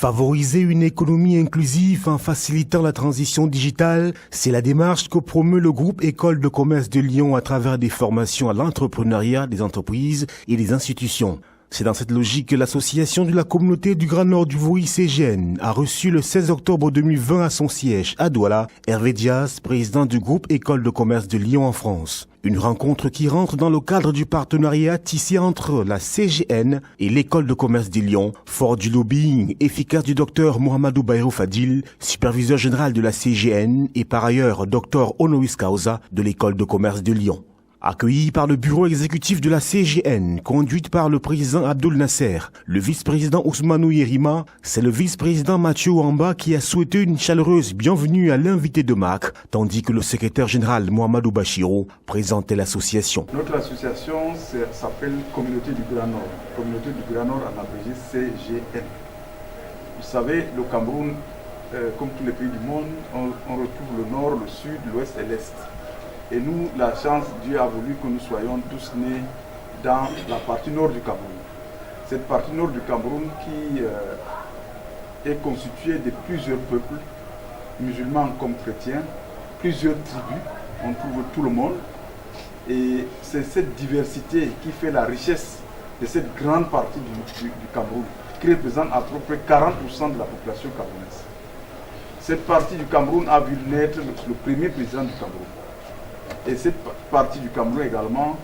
Favoriser une économie inclusive en facilitant la transition digitale, c'est la démarche que promeut le groupe École de commerce de Lyon à travers des formations à l'entrepreneuriat des entreprises et des institutions. C'est dans cette logique que l'association de la communauté du Grand Nord du Vouri CGN a reçu le 16 octobre 2020 à son siège à Douala, Hervé Diaz, président du groupe École de commerce de Lyon en France. Une rencontre qui rentre dans le cadre du partenariat tissé entre la CGN et l'École de commerce de Lyon, fort du lobbying efficace du docteur Mohamedou Bayrou Fadil, superviseur général de la CGN et par ailleurs docteur honoris causa de l'École de commerce de Lyon. Accueilli par le bureau exécutif de la CGN, conduite par le président Abdoul Nasser, le vice-président Ousmanou Yerima, c'est le vice-président Mathieu Wamba qui a souhaité une chaleureuse bienvenue à l'invité de marque, tandis que le secrétaire général Mohamedou Bachirou présentait l'association. Notre association s'appelle Communauté du Grand Nord. Communauté du Grand Nord en abrégé CGN. Vous savez, le Cameroun, comme tous les pays du monde, on retrouve le nord, le sud, l'ouest et l'est. Et nous, la chance, Dieu a voulu que nous soyons tous nés dans la partie nord du Cameroun. Cette partie nord du Cameroun qui est constituée de plusieurs peuples, musulmans comme chrétiens, plusieurs tribus, on trouve tout le monde. Et c'est cette diversité qui fait la richesse de cette grande partie du Cameroun, qui représente à peu près 40% de la population camerounaise. Cette partie du Cameroun a vu naître le premier président du Cameroun. Et cette partie du Cameroun également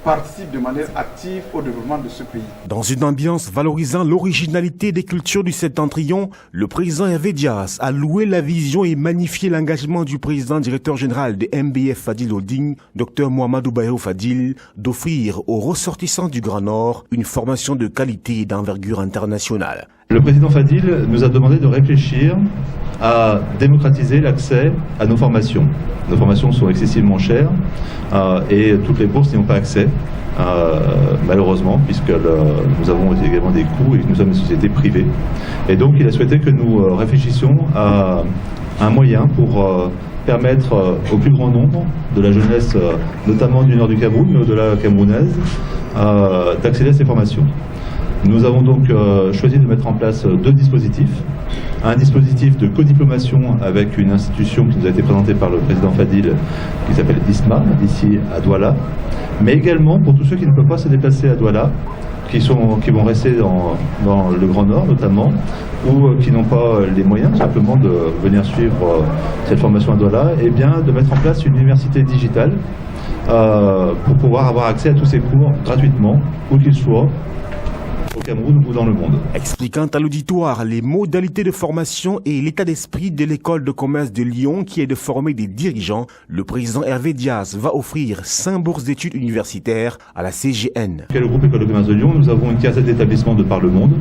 participe de manière active au développement de ce pays. Dans une ambiance valorisant l'originalité des cultures du septentrion, le président Hervé Diaz a loué la vision et magnifié l'engagement du président directeur général de MBF Fadil Holding, Dr Mohamedou Bayrou Fadil, d'offrir aux ressortissants du Grand Nord une formation de qualité et d'envergure internationale. Le président Fadil nous a demandé de réfléchir à démocratiser l'accès à nos formations. Nos formations sont excessivement chères et toutes les bourses n'y ont pas accès, malheureusement, puisque nous avons également des coûts et que nous sommes une société privée. Et donc il a souhaité que nous réfléchissions à un moyen pour permettre au plus grand nombre de la jeunesse, notamment du nord du Cameroun, mais au-delà camerounaise, d'accéder à ces formations. Nous avons donc choisi de mettre en place deux dispositifs. Un dispositif de codiplomation avec une institution qui nous a été présentée par le président Fadil, qui s'appelle ISMA, ici à Douala, mais également pour tous ceux qui ne peuvent pas se déplacer à Douala, qui vont rester dans le Grand Nord notamment, ou qui n'ont pas les moyens simplement de venir suivre cette formation à Douala, et bien de mettre en place une université digitale pour pouvoir avoir accès à tous ces cours gratuitement, où qu'ils soient, au Cameroun ou dans le monde. Expliquant à l'auditoire les modalités de formation et l'état d'esprit de l'école de commerce de Lyon qui est de former des dirigeants, le président Hervé Diaz va offrir 5 bourses d'études universitaires à la CGN. Le groupe École de commerce de Lyon, nous avons une quinzaine d'établissements de par le monde,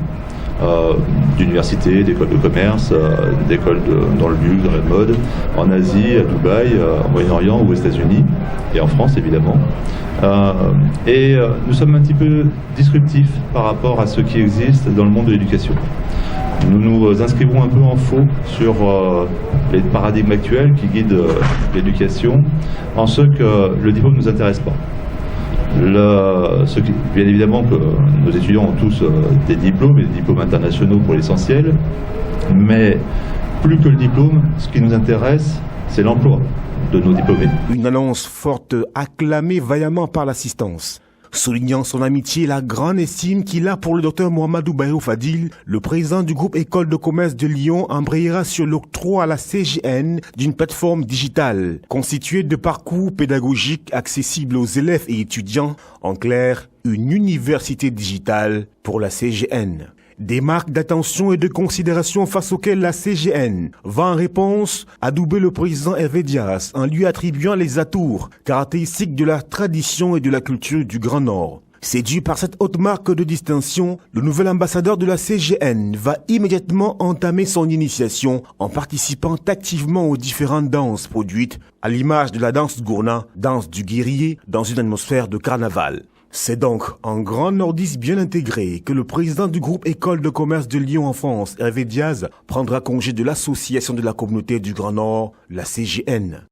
d'universités, d'écoles de commerce, d'écoles dans le luxe, dans la mode, en Asie, à Dubaï, au Moyen-Orient ou aux États-Unis, et en France évidemment. Nous sommes un petit peu disruptifs par rapport à ce qui existe dans le monde de l'éducation. Nous nous inscrivons un peu en faux sur les paradigmes actuels qui guident l'éducation, en ce que le diplôme ne nous intéresse pas. Bien évidemment que nos étudiants ont tous des diplômes, et des diplômes internationaux pour l'essentiel, mais plus que le diplôme, ce qui nous intéresse, c'est l'emploi de nos diplômés. Une annonce forte acclamée vaillamment par l'assistance. Soulignant son amitié et la grande estime qu'il a pour le docteur Mohamedou Bayrou Fadil, le président du groupe École de commerce de Lyon embrayera sur l'octroi à la CGN d'une plateforme digitale constituée de parcours pédagogiques accessibles aux élèves et étudiants, en clair, une université digitale pour la CGN. Des marques d'attention et de considération face auxquelles la CGN va en réponse adouber le président Hervé Diaz en lui attribuant les atours caractéristiques de la tradition et de la culture du Grand Nord. Séduit par cette haute marque de distinction, le nouvel ambassadeur de la CGN va immédiatement entamer son initiation en participant activement aux différentes danses produites, à l'image de la danse gourna, danse du guerrier, dans une atmosphère de carnaval. C'est donc en grand nordiste bien intégré que le président du groupe École de commerce de Lyon en France, Hervé Diaz, prendra congé de l'association de la communauté du Grand Nord, la CGN.